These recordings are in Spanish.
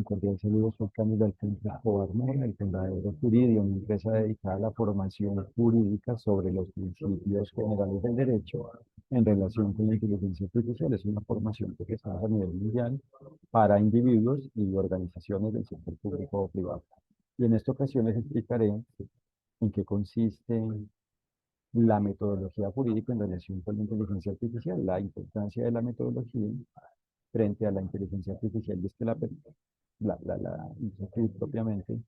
Un cordial saludo, soy Camilo Alcántara Escobar Mora, el fundador de Juridio, una empresa dedicada a la formación jurídica sobre los principios generales del derecho en relación con la inteligencia artificial. Es una formación que está a nivel mundial para individuos y organizaciones del sector público o privado. Y en esta ocasión les explicaré en qué consiste la metodología jurídica en relación con la inteligencia artificial, la importancia de la metodología frente a la inteligencia artificial. Y es que la inquietud propiamente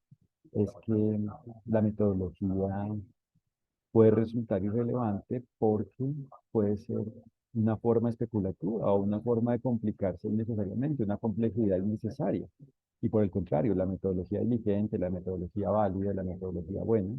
es que la metodología puede resultar irrelevante porque puede ser una forma especulativa o una forma de complicarse innecesariamente, una complejidad innecesaria. Y por el contrario, la metodología diligente, la metodología válida, la metodología buena,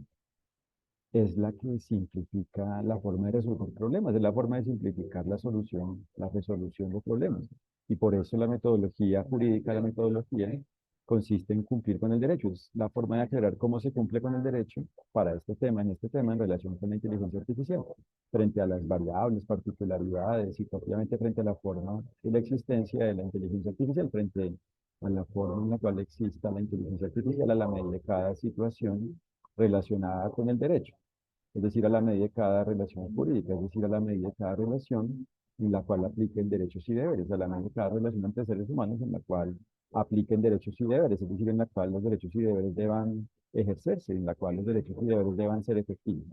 es la que simplifica la forma de resolver problemas, es la forma de simplificar la solución, la resolución de problemas. Y por eso la metodología jurídica, la metodología, consiste en cumplir con el derecho. Es la forma de aclarar cómo se cumple con el derecho para este tema, en relación con la inteligencia artificial, frente a las variables, particularidades y propiamente frente a la forma y la existencia de la inteligencia artificial, frente a la forma en la cual exista la inteligencia artificial a la medida de cada situación relacionada con el derecho, es decir, a la medida de cada relación jurídica, es decir, a la medida de cada relación en la cual apliquen derechos y deberes, a la medida de cada relación entre seres humanos en la cual apliquen derechos y deberes, es decir, en la cual los derechos y deberes deban ejercerse, en la cual los derechos y deberes deban ser efectivos.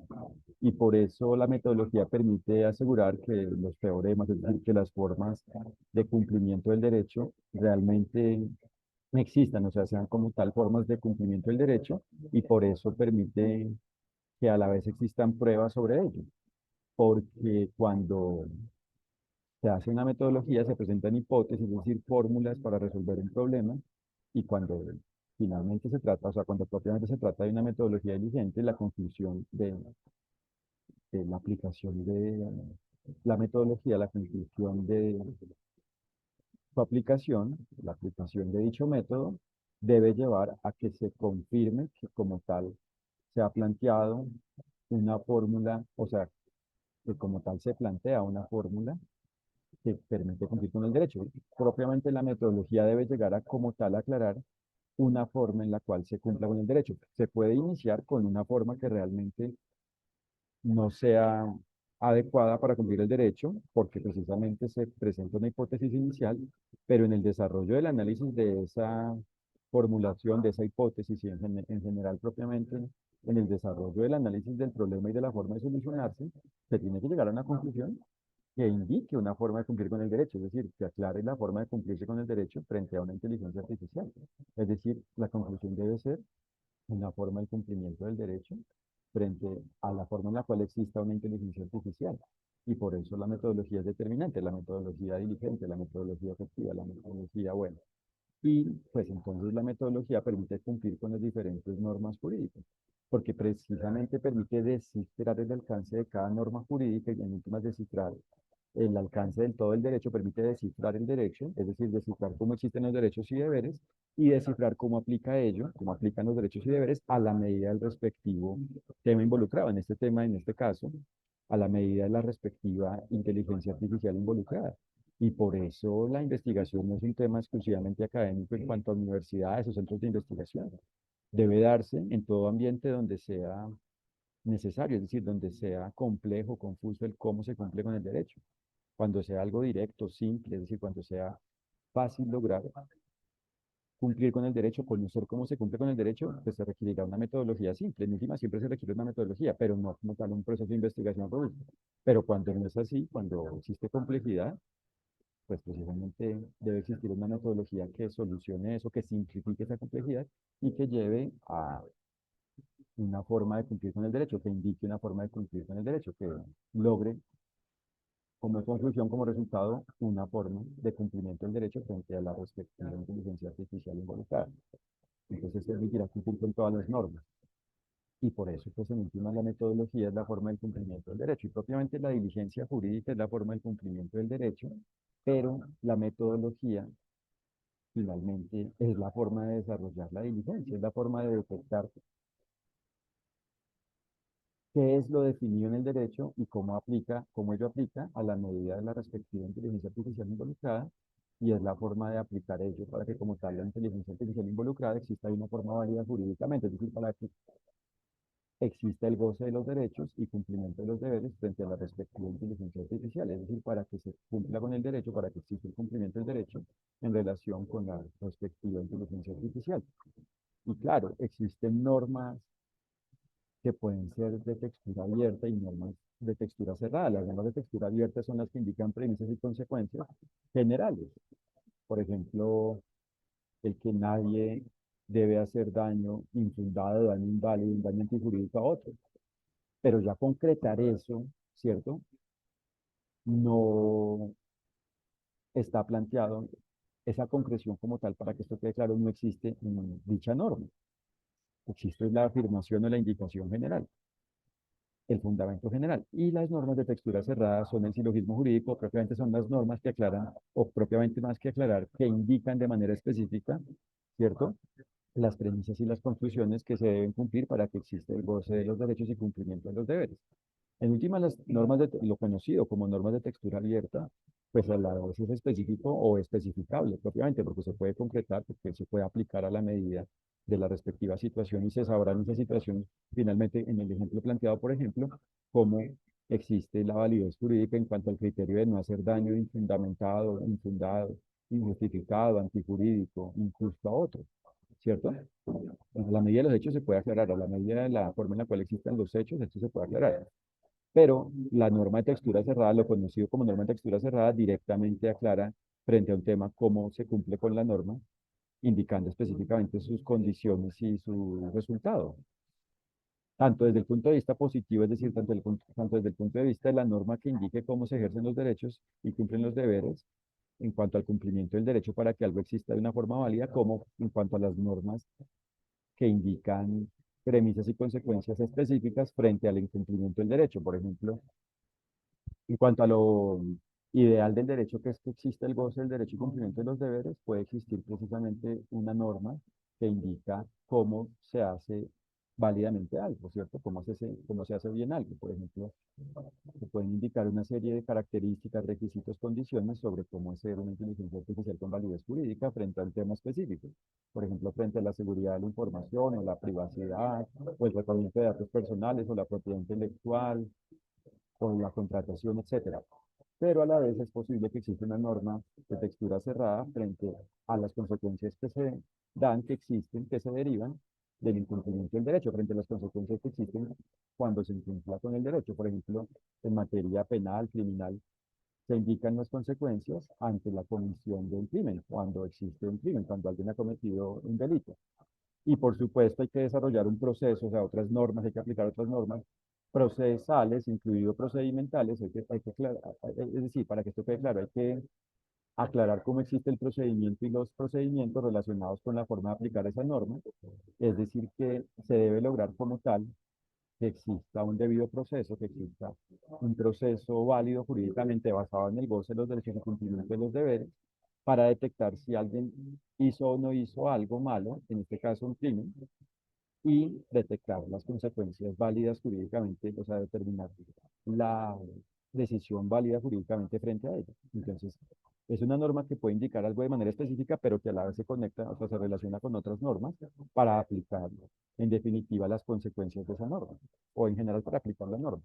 Y por eso la metodología permite asegurar que los teoremas, es decir, que las formas de cumplimiento del derecho realmente existan, o sea, sean como tal formas de cumplimiento del derecho, y por eso permite que a la vez existan pruebas sobre ello, porque cuando se hace una metodología se presentan hipótesis, es decir, fórmulas para resolver un problema, y cuando finalmente se trata, o sea, cuando propiamente se trata de una metodología diligente, la conclusión de la aplicación de la metodología, la conclusión de su aplicación, la aplicación de dicho método, debe llevar a que se confirme que como tal se ha planteado una fórmula, o sea, que como tal se plantea una fórmula que permite cumplir con el derecho. Propiamente la metodología debe llegar a como tal aclarar una forma en la cual se cumpla con el derecho. Se puede iniciar con una forma que realmente no sea adecuada para cumplir el derecho, porque precisamente se presenta una hipótesis inicial, pero en el desarrollo del análisis de esa formulación, de esa hipótesis y en general propiamente en el desarrollo del análisis del problema y de la forma de solucionarse, se tiene que llegar a una conclusión que indique una forma de cumplir con el derecho, es decir, que aclare la forma de cumplirse con el derecho frente a una inteligencia artificial. Es decir, la conclusión debe ser una forma de cumplimiento del derecho frente a la forma en la cual exista una inteligencia artificial. Y por eso la metodología es determinante, la metodología diligente, la metodología efectiva, la metodología buena. Y pues entonces la metodología permite cumplir con las diferentes normas jurídicas, porque precisamente permite descifrar el alcance de cada norma jurídica y en últimas descifrar el alcance del todo el derecho, permite descifrar el derecho, es decir, descifrar cómo existen los derechos y deberes y descifrar cómo aplica ello, cómo aplican los derechos y deberes a la medida del respectivo tema involucrado. En este tema, en este caso, a la medida de la respectiva inteligencia artificial involucrada. Y por eso la investigación no es un tema exclusivamente académico en cuanto a universidades o centros de investigación. Debe darse en todo ambiente donde sea necesario, es decir, donde sea complejo, confuso el cómo se cumple con el derecho. Cuando sea algo directo, simple, es decir, cuando sea fácil lograr cumplir con el derecho, conocer cómo se cumple con el derecho, pues se requerirá una metodología simple. En última siempre se requiere una metodología, pero no como tal un proceso de investigación robusto. Pero cuando no es así, cuando existe complejidad, pues precisamente debe existir una metodología que solucione eso, que simplifique esa complejidad y que lleve a una forma de cumplir con el derecho, que indique una forma de cumplir con el derecho, que logre como conclusión, como resultado, una forma de cumplimiento del derecho frente a la respectiva inteligencia artificial involucrada. Entonces, permitirá cumplir con todas las normas. Y por eso, pues, en última, la metodología es la forma del cumplimiento del derecho. Y propiamente la diligencia jurídica es la forma del cumplimiento del derecho, pero la metodología, finalmente, es la forma de desarrollar la diligencia, es la forma de detectar qué es lo definido en el derecho y cómo aplica, cómo ello aplica a la medida de la respectiva inteligencia artificial involucrada y es la forma de aplicar ello para que como tal la inteligencia artificial involucrada exista de una forma válida jurídicamente, es decir, para que exista el goce de los derechos y cumplimiento de los deberes frente a la respectiva inteligencia artificial, es decir, para que se cumpla con el derecho, para que exista el cumplimiento del derecho en relación con la respectiva inteligencia artificial. Y claro, existen normas que pueden ser de textura abierta y normas de textura cerrada. Las normas de textura abierta son las que indican premisas y consecuencias generales. Por ejemplo, el que nadie debe hacer daño infundado, daño inválido, un daño antijurídico a otro. Pero ya concretar eso, ¿cierto? No está planteado, esa concreción como tal, para que esto quede claro, no existe en dicha norma. Existe la afirmación o la indicación general, el fundamento general. Y las normas de textura cerrada son el silogismo jurídico, propiamente son las normas que aclaran, o propiamente más que aclarar, que indican de manera específica, ¿cierto? Las premisas y las conclusiones que se deben cumplir para que exista el goce de los derechos y cumplimiento de los deberes. En última, las normas de lo conocido como normas de textura abierta, pues a la vez es específico o especificable propiamente, porque se puede concretar, porque se puede aplicar a la medida de la respectiva situación y se sabrá en esa situación, finalmente, en el ejemplo planteado, por ejemplo, cómo existe la validez jurídica en cuanto al criterio de no hacer daño infundamentado, infundado, injustificado, antijurídico, injusto a otro, ¿cierto? A la medida de los hechos se puede aclarar, a la medida de la forma en la cual existan los hechos, esto se puede aclarar. Pero la norma de textura cerrada, lo conocido como norma de textura cerrada, directamente aclara frente a un tema cómo se cumple con la norma, indicando específicamente sus condiciones y su resultado. Tanto desde el punto de vista positivo, es decir, tanto desde el punto de vista de la norma que indique cómo se ejercen los derechos y cumplen los deberes, en cuanto al cumplimiento del derecho para que algo exista de una forma válida, como en cuanto a las normas que indican premisas y consecuencias específicas frente al incumplimiento del derecho. Por ejemplo, en cuanto a lo ideal del derecho, que es que exista el goce del derecho y cumplimiento de los deberes, puede existir precisamente una norma que indica cómo se hace válidamente algo, ¿cierto? Cómo se hace bien algo. Por ejemplo, se pueden indicar una serie de características, requisitos, condiciones sobre cómo hacer una inteligencia artificial con validez jurídica frente a un tema específico. Por ejemplo, frente a la seguridad de la información o la privacidad o el tratamiento de datos personales o la propiedad intelectual o la contratación, etcétera. Pero a la vez es posible que exista una norma de textura cerrada frente a las consecuencias que se dan, que existen, que se derivan del incumplimiento del derecho, frente a las consecuencias que existen cuando se incumpla con el derecho. Por ejemplo, en materia penal, criminal, se indican las consecuencias ante la comisión de un crimen, cuando existe un crimen, cuando alguien ha cometido un delito. Y por supuesto hay que desarrollar un proceso, o sea, otras normas, hay que aplicar otras normas procesales, incluido procedimentales, hay que aclarar, es decir, para que esto quede claro, hay que aclarar cómo existe el procedimiento y los procedimientos relacionados con la forma de aplicar esa norma, es decir, que se debe lograr como tal que exista un debido proceso, que exista un proceso válido jurídicamente basado en el goce de los derechos y cumplimiento de los deberes, para detectar si alguien hizo o no hizo algo malo, en este caso un crimen, y detectar las consecuencias válidas jurídicamente, o sea, determinar la decisión válida jurídicamente frente a ella. Entonces, es una norma que puede indicar algo de manera específica, pero que a la vez se conecta, o sea, se relaciona con otras normas para aplicar, en definitiva, las consecuencias de esa norma, o en general para aplicar la norma.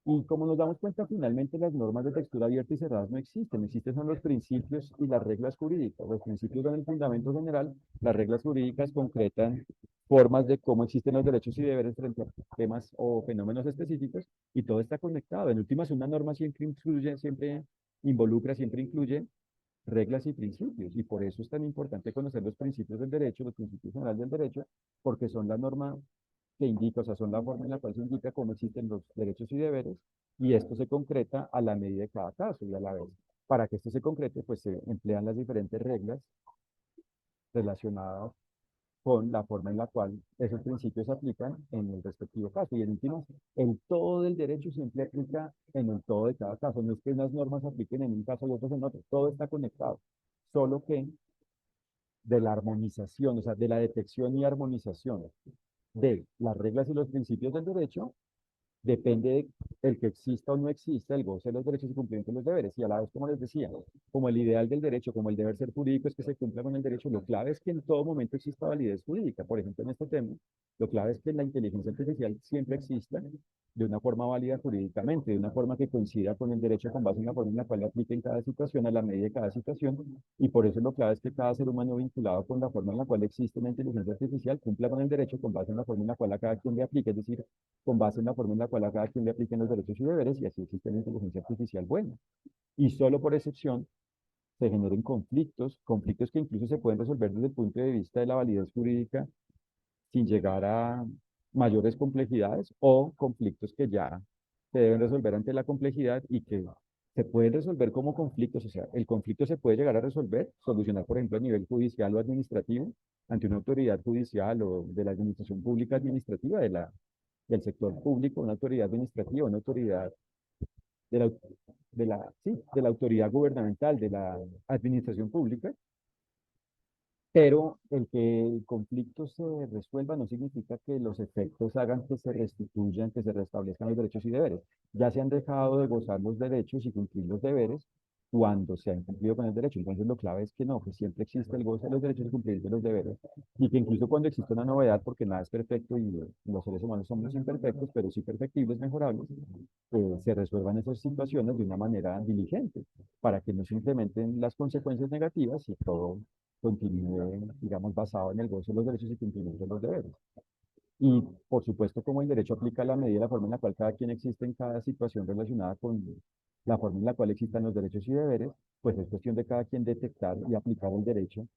Y como nos damos cuenta, finalmente las normas de textura abierta y cerrada no existen. Existen son los principios y las reglas jurídicas. Los principios dan el fundamento general, las reglas jurídicas concretan formas de cómo existen los derechos y deberes frente a temas o fenómenos específicos, y todo está conectado. En últimas, una norma siempre incluye, siempre involucra, siempre incluye reglas y principios, y por eso es tan importante conocer los principios del derecho, los principios generales del derecho, porque son la norma que indica, o sea, son la forma en la cual se indica cómo existen los derechos y deberes, y esto se concreta a la medida de cada caso y a la vez. Para que esto se concrete, pues se emplean las diferentes reglas relacionadas con la forma en la cual esos principios se aplican en el respectivo caso. Y en últimas, el todo del derecho siempre aplica en el todo de cada caso. No es que unas normas se apliquen en un caso y otras en otro. Todo está conectado. Solo que de la armonización, o sea, de la detección y armonización de las reglas y los principios del derecho, depende de el que exista o no exista el goce de los derechos y cumplimiento de los deberes. Y a la vez, como les decía, como el ideal del derecho, como el deber ser jurídico es que se cumpla con el derecho, lo clave es que en todo momento exista validez jurídica. Por ejemplo, en este tema, lo clave es que la inteligencia artificial siempre exista de una forma válida jurídicamente, de una forma que coincida con el derecho con base en la forma en la cual le aplica en cada situación, a la medida de cada situación, y por eso lo clave es que cada ser humano vinculado con la forma en la cual existe una inteligencia artificial cumpla con el derecho con base en la forma en la cual a cada quien le aplique, es decir, con base en la forma en la cual a cada quien le apliquen los derechos y deberes, y así existe la inteligencia artificial buena. Y solo por excepción se generen conflictos, conflictos que incluso se pueden resolver desde el punto de vista de la validez jurídica sin llegar a mayores complejidades o conflictos que ya se deben resolver ante la complejidad y que se pueden resolver como conflictos, o sea, el conflicto se puede llegar a resolver, solucionar, por ejemplo, a nivel judicial o administrativo, ante una autoridad judicial o de la administración pública administrativa del sector público, una autoridad administrativa, una autoridad de la, de la autoridad gubernamental, de la administración pública, pero el que el conflicto se resuelva no significa que los efectos hagan que se restituyan, que se restablezcan los derechos y deberes. Ya se han dejado de gozar los derechos y cumplir los deberes cuando se han cumplido con el derecho. Entonces lo clave es que no, que siempre existe el goce de los derechos y cumplir de los deberes. Y que incluso cuando existe una novedad, porque nada es perfecto y los seres humanos somos imperfectos, pero sí perfectibles, mejorables, se resuelvan esas situaciones de una manera diligente, para que no se implementen las consecuencias negativas y todo continúe, digamos, basado en el goce de los derechos y cumplimiento de los deberes. Y, por supuesto, como el derecho aplica la medida y la forma en la cual cada quien existe en cada situación relacionada con la forma en la cual existan los derechos y deberes, pues es cuestión de cada quien detectar y aplicar el derecho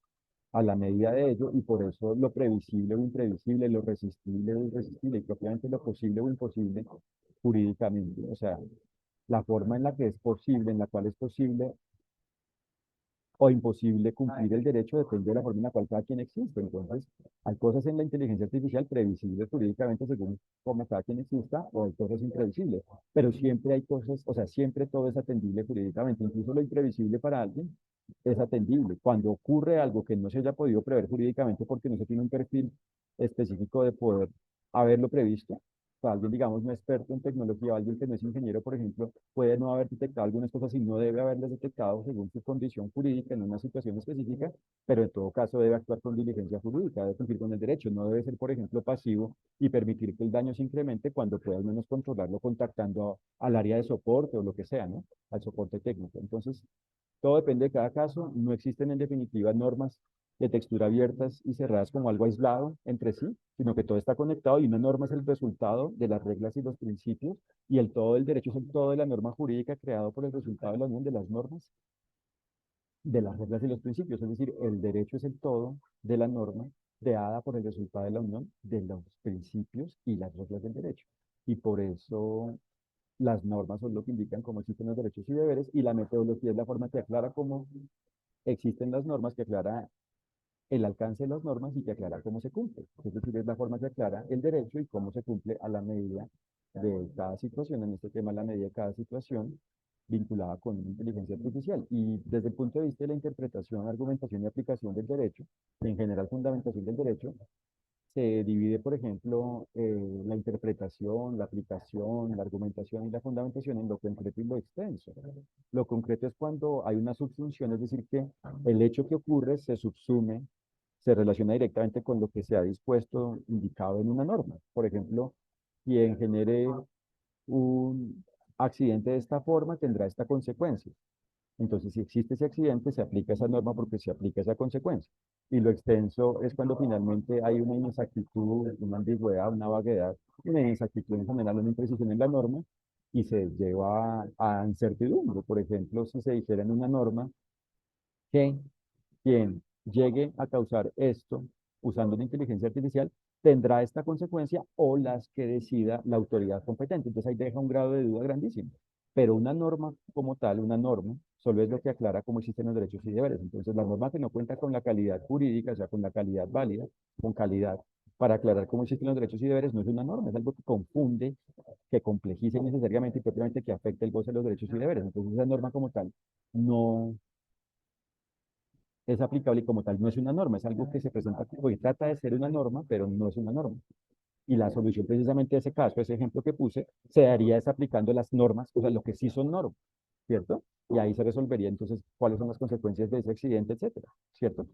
a la medida de ello, y por eso lo previsible o imprevisible, lo resistible o irresistible, y propiamente lo posible o imposible jurídicamente. O sea, la forma en la que es posible, en la cual es posible o imposible cumplir el derecho depende de la forma en la cual cada quien existe. Entonces, hay cosas en la inteligencia artificial previsibles jurídicamente según cómo cada quien exista, o hay cosas imprevisibles. Pero siempre hay cosas, o sea, siempre todo es atendible jurídicamente. Incluso lo imprevisible para alguien es atendible. Cuando ocurre algo que no se haya podido prever jurídicamente porque no se tiene un perfil específico de poder haberlo previsto, o sea, alguien, digamos, no experto en tecnología, alguien que no es ingeniero, por ejemplo, puede no haber detectado algunas cosas y no debe haberlas detectado según su condición jurídica en una situación específica, pero en todo caso debe actuar con diligencia jurídica, debe cumplir con el derecho, no debe ser, por ejemplo, pasivo y permitir que el daño se incremente cuando pueda al menos controlarlo contactando al área de soporte o lo que sea, ¿no? Al soporte técnico. Entonces, todo depende de cada caso, no existen en definitiva normas de textura abiertas y cerradas como algo aislado entre sí, sino que todo está conectado y una norma es el resultado de las reglas y los principios, y el todo del derecho es el todo de la norma jurídica creado por el resultado de la unión de las normas, de las reglas y los principios. Es decir, el derecho es el todo de la norma creada por el resultado de la unión de los principios y las reglas del derecho. Y por eso las normas son lo que indican cómo existen los derechos y deberes, y la metodología es la forma que aclara cómo existen las normas, que aclara el alcance de las normas y que aclara cómo se cumple. Es decir, es la forma que aclara el derecho y cómo se cumple a la medida de cada situación, en este tema la medida de cada situación vinculada con inteligencia artificial. Y desde el punto de vista de la interpretación, argumentación y aplicación del derecho, en general fundamentación del derecho, se divide, por ejemplo, la interpretación, la aplicación, la argumentación y la fundamentación en lo concreto y lo extenso. Lo concreto es cuando hay una subsunción, es decir, que el hecho que ocurre se subsume, se relaciona directamente con lo que se ha dispuesto, indicado en una norma. Por ejemplo, quien genere un accidente de esta forma tendrá esta consecuencia. Entonces, si existe ese accidente, se aplica esa norma porque se aplica esa consecuencia. Y lo extenso es cuando finalmente hay una inexactitud, una ambigüedad, una vaguedad, una inexactitud en general, una imprecisión en la norma, y se lleva a incertidumbre. Por ejemplo, si se dijera en una norma que quien llegue a causar esto usando la inteligencia artificial tendrá esta consecuencia o las que decida la autoridad competente. Entonces ahí deja un grado de duda grandísimo. Pero una norma como tal, una norma, solo es lo que aclara cómo existen los derechos y deberes. Entonces la norma que no cuenta con la calidad jurídica, o sea, con la calidad válida, con calidad, para aclarar cómo existen los derechos y deberes, no es una norma, es algo que confunde, que complejiza necesariamente y propiamente que afecta el goce de los derechos y deberes. Entonces esa norma como tal no es aplicable y como tal no es una norma, es algo que se presenta como y trata de ser una norma, pero no es una norma. Y la solución precisamente de ese caso, ese ejemplo que puse, se daría es aplicando las normas, o sea, lo que sí son normas, ¿cierto? Y ahí se resolvería entonces cuáles son las consecuencias de ese accidente, etcétera, ¿cierto?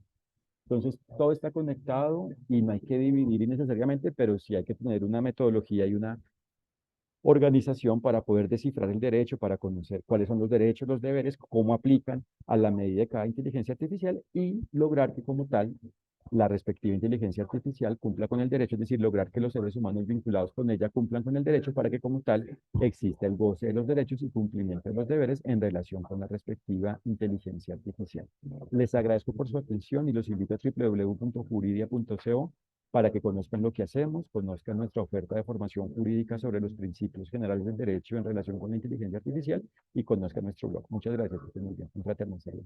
Entonces, todo está conectado y no hay que dividir innecesariamente, pero sí hay que tener una metodología y una organización para poder descifrar el derecho, para conocer cuáles son los derechos, los deberes, cómo aplican a la medida de cada inteligencia artificial y lograr que como tal la respectiva inteligencia artificial cumpla con el derecho, es decir, lograr que los seres humanos vinculados con ella cumplan con el derecho para que como tal exista el goce de los derechos y cumplimiento de los deberes en relación con la respectiva inteligencia artificial. Les agradezco por su atención y los invito a www.juridia.co para que conozcan lo que hacemos, conozcan nuestra oferta de formación jurídica sobre los principios generales del derecho en relación con la inteligencia artificial y conozcan nuestro blog. Muchas gracias. Que estén muy bien. Un fraterno saludo.